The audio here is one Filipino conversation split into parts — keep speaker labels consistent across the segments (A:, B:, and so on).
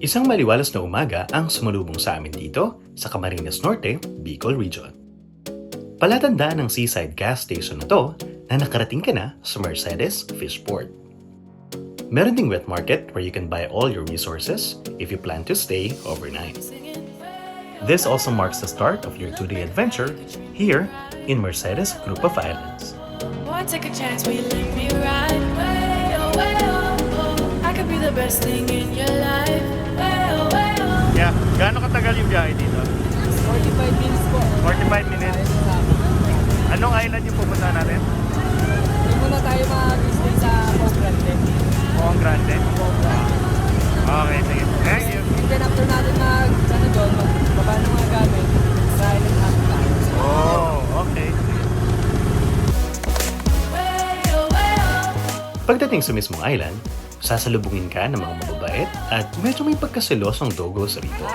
A: Isang maliwalas na umaga ang sumalubong sa amin dito sa Camarines Norte, Bicol Region. Palatandaan ng seaside gas station na to na nakarating ka na sa Mercedes Fishport. Meron ding wet market where you can buy all your resources if you plan to stay overnight. This also marks the start of your 2-day adventure here in Mercedes Group of Islands.
B: Take a chance, will you let me ride? Way, oh, way, oh, oh. I could be the best thing in your life. Way, oh, way, oh.
C: Yeah, gaano katagal yung biyahe dito?
D: 45 minutes po.
C: 45 minutes. Anong island yung pupunta natin?
D: Hindi muna tayo mag-stay sa Pau Grande.
C: Buong Grande.
D: Pau Grande.
C: Okay, sige. Thank you.
D: And then after natin magbaba ng mga gamit, sa island natin tayo.
C: Oh, okay.
A: Pagdating sa mismong island, sasalubungin ka ng mga mababait at medyo may pagkaselosong dogos rito.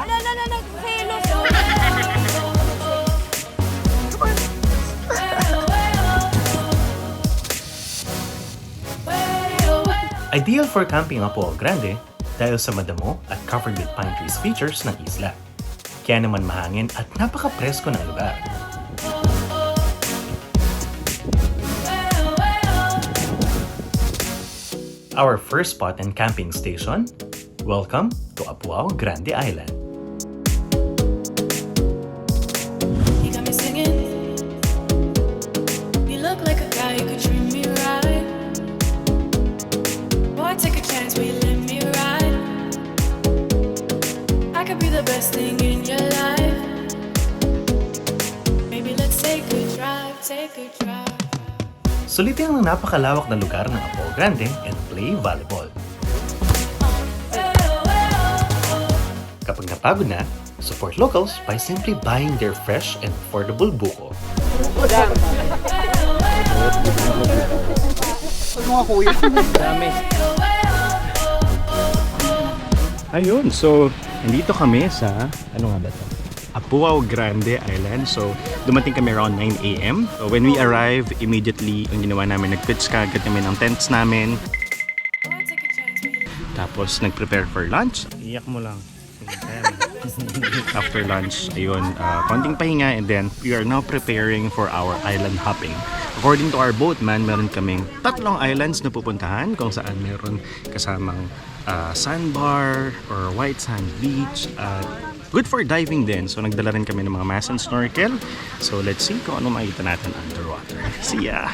A: Ideal for camping ang Puao Grande dahil sa madamo at covered with pine trees features ng isla. Kaya naman mahangin at napaka-presko ng lugar. Our first spot and camping station, welcome to Puao Grande Island.
B: You got me singing. You look like a guy who could treat me right. Boy, take a chance, will you let me ride? I could be the best thing in your life. Maybe let's take a drive, take a drive.
A: Sulitin ang napakalawak na lugar ng Puao Grande and play volleyball. Kapag napagod na, support locals by simply buying their fresh and affordable buko.
C: Mga kuya. Dami. Ayun, so nandito kami sa, ano nga ba ito? Puao Grande Island. So, dumating kami around 9 a.m. So, when we arrive, immediately, ang ginawa namin, nag-pitch kagad kami ng tents namin. Tapos, nag-prepare for lunch. Iyak mo lang. After lunch, ayun, konting pahinga, and then we are now preparing for our island hopping. According to our boatman, meron kaming 3 islands na pupuntahan kung saan meron kasamang sandbar or white sand beach at good for diving din. So nagdala rin kami ng mga mask and snorkel. So let's see kung ano makita natin underwater. See ya!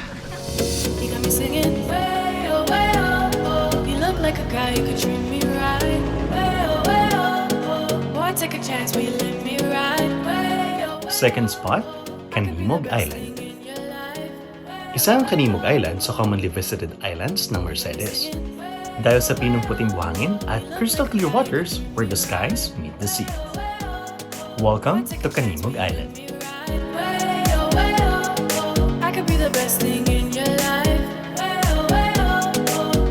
B: You got me singing. Way, oh, way, oh, oh. You look like a guy who could treat me right. Way, oh, way, oh, oh. Boy, take a chance, will you let me ride? Way, oh,
A: Second spot, Canimog Island. Isa ang Canimog Island sa commonly visited islands ng Mercedes. Dahil sa pinong puting buhangin at crystal clear waters where the skies meet the sea. Welcome to Canimog Island.
B: I could be the best thing in your life.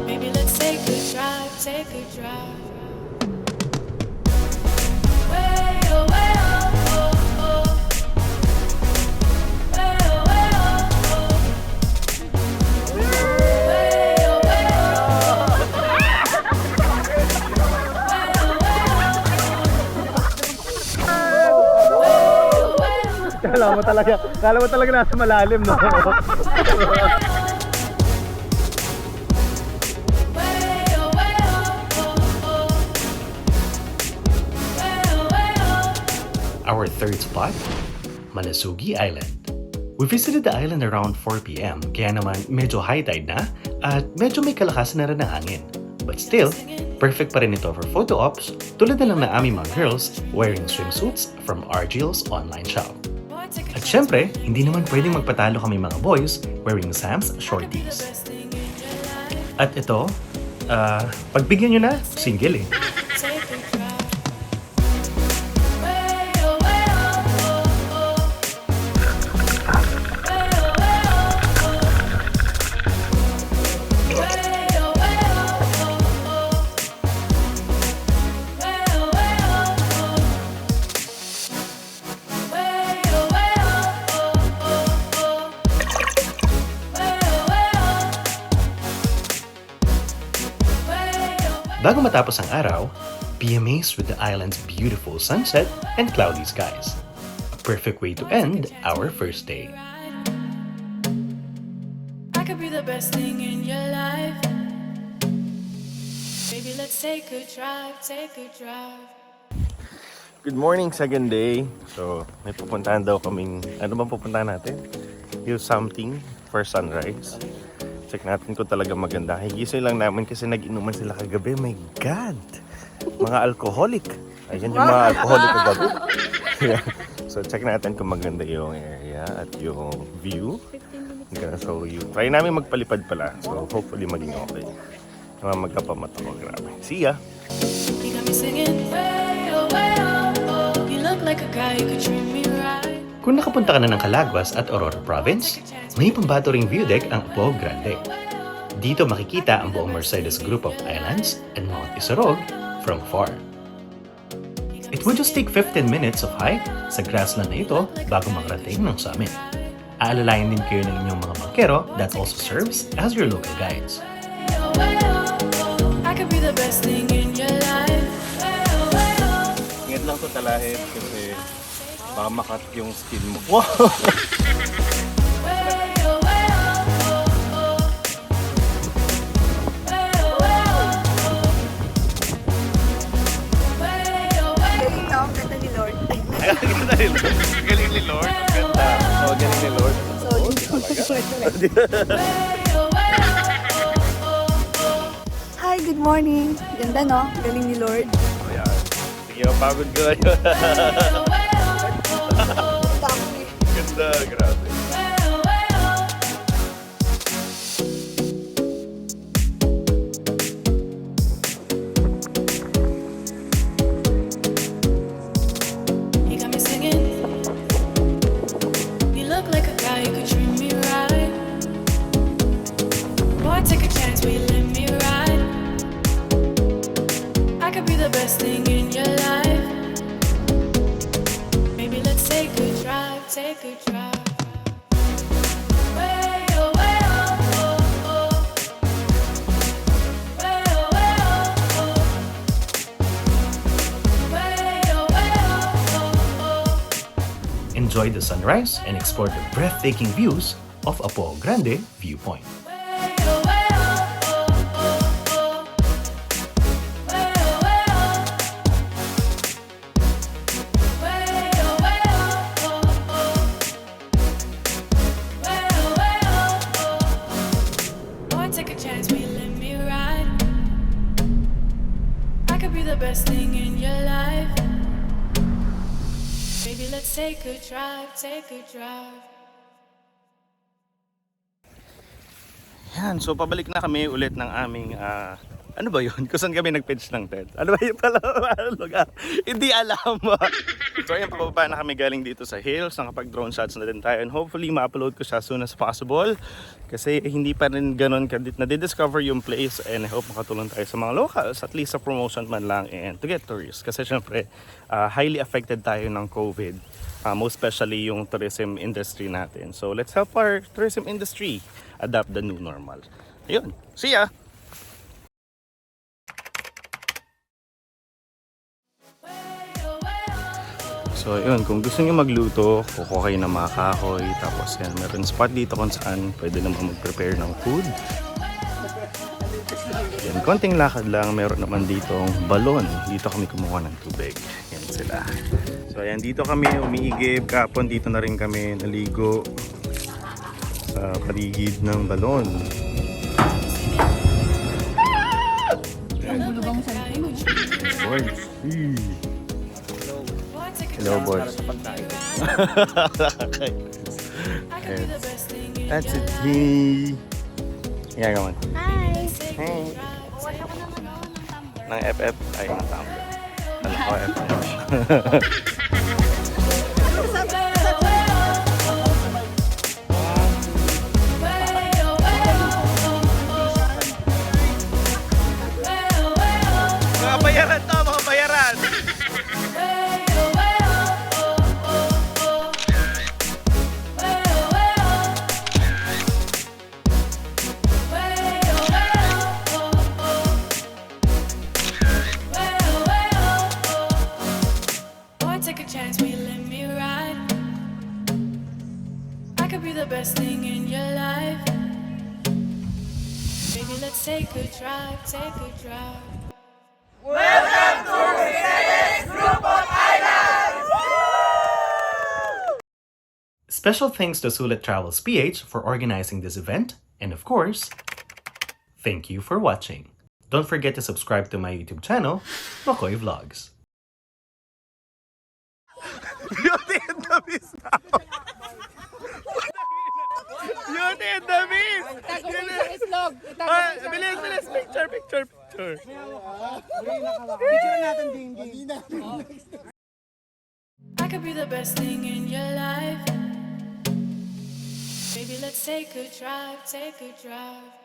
B: Maybe let's take a drive, take a drive.
C: Kala mo talaga nasa malalim, no?
A: Our third spot, Malasugi Island. We visited the island around 4 p.m. kaya naman medyo high tide na at medyo may kalakasan na rin ng hangin. But still, perfect pa rin ito for photo ops tulad na lang ng aming mga girls wearing swimsuits from RGL's online shop. At syempre, hindi naman pwedeng magpatalo kami mga boys wearing Sam's shorties. At ito, pagbigyan nyo na, single eh. Bago matapos ang araw, Be amazed with the island's beautiful sunset and cloudy skies. A perfect way to end our first day.
B: I could be the best thing in your life. Baby, let's take a drive, take a drive.
C: Good morning, second day. So, may pupuntahan daw kaming, ano bang pupuntahan natin? Yung something for sunrise. Check natin kung talaga maganda. Higisay lang namin kasi nag-inuman sila kagabi. My God! Mga alcoholic. Ayan yung mga alcoholic kagabi. So, check natin kung maganda yung area at yung view. I'm gonna show you. Try namin magpalipad pala. So, hopefully maging okay. Magkapamato ko. Grabe. See ya!
B: You got me singing way oh, way oh. You look like a guy who could treat me right.
A: Kung nakapunta ka na ng Calaguas at Aurora Province, may pambatoring view deck ang Apog Grande. Dito makikita ang buong Mercedes group of islands and Mount Isarog from far. It would just take 15 minutes of hike sa grassland na ito bago makarating ng summit. Aalalayan din kayo ng inyong mga bangkero that also serves as your local guides.
B: I could be the best thing in your life.
C: Ingat lang to talahit kasi baka makat yung skin mo. Wow! Galing ni Lord. Ang ganda. Oh, galing ni Lord.
E: Hi, good morning. Ganda no? Galing ni Lord.
C: Oh, yan. Sige, pagod ko. Ganda, grabe.
B: You got me singing. You look like a guy who could treat me right. Boy, take a chance, will you let me ride? I could be the best thing in your life. Maybe let's take a drive, take a drive. Way oh, way oh, oh, oh. Way oh, way oh, oh. Way oh, way oh, oh, oh.
A: Enjoy the sunrise and explore the breathtaking views of Apog Grande viewpoint.
B: Best thing in your life. Baby, let's take a drive, take a drive.
C: Yan, so pabalik na kami ulit ng aming, ano ba yun? Kung saan kami nag-pitch ng tent? Ano ba yun pala? Lugar? Hindi alam. So ayun, pababa na kami galing dito sa hills. Nakapag-drone shots na din tayo. And hopefully, ma-upload ko siya as soon as possible. Kasi hindi pa rin ganun na-discover yung place. And I hope makatulong tayo sa mga locals. At least sa promotion man lang and to get tourists. Kasi syempre, highly affected tayo ng COVID. Most especially yung tourism industry natin. So let's help our tourism industry adapt the new normal. Ayun, see ya! So yun, kung gusto nyo magluto, kukuha kayo ng mga kahoy. Tapos yan, meron spot dito kung saan pwede naman mag-prepare ng food. Yan, konting lakad lang, meron naman ditong balon. Dito kami kumuha ng tubig. Yan sila. So ayan, dito kami umiigib. Kapon dito na rin kami naligo sa paligid ng balon. Boys. Hello, boys. Okay. That's it. Yeah, go on.
E: Hi!
C: Hey.
E: Wala ko naman ako ng tumbler.
C: Ng FF ay ng tumbler. Ano ko FF? Mga bayaran to, mga bayaran!
B: Way take a drive, take a drive.
A: Special thanks to Sulit Travels PH for organizing this event, and of course, thank you for watching. Don't forget to subscribe to my YouTube channel, Mackoy Vlogs.
C: Beauty and the Beast now! Beauty and the Beast!
D: Itago mo sa islog! Itago
C: Ah,
D: mo sa
C: bilis, bilis! Picture, picture, picture!
B: I could be the best thing in your life. Baby, let's take a drive, take a drive.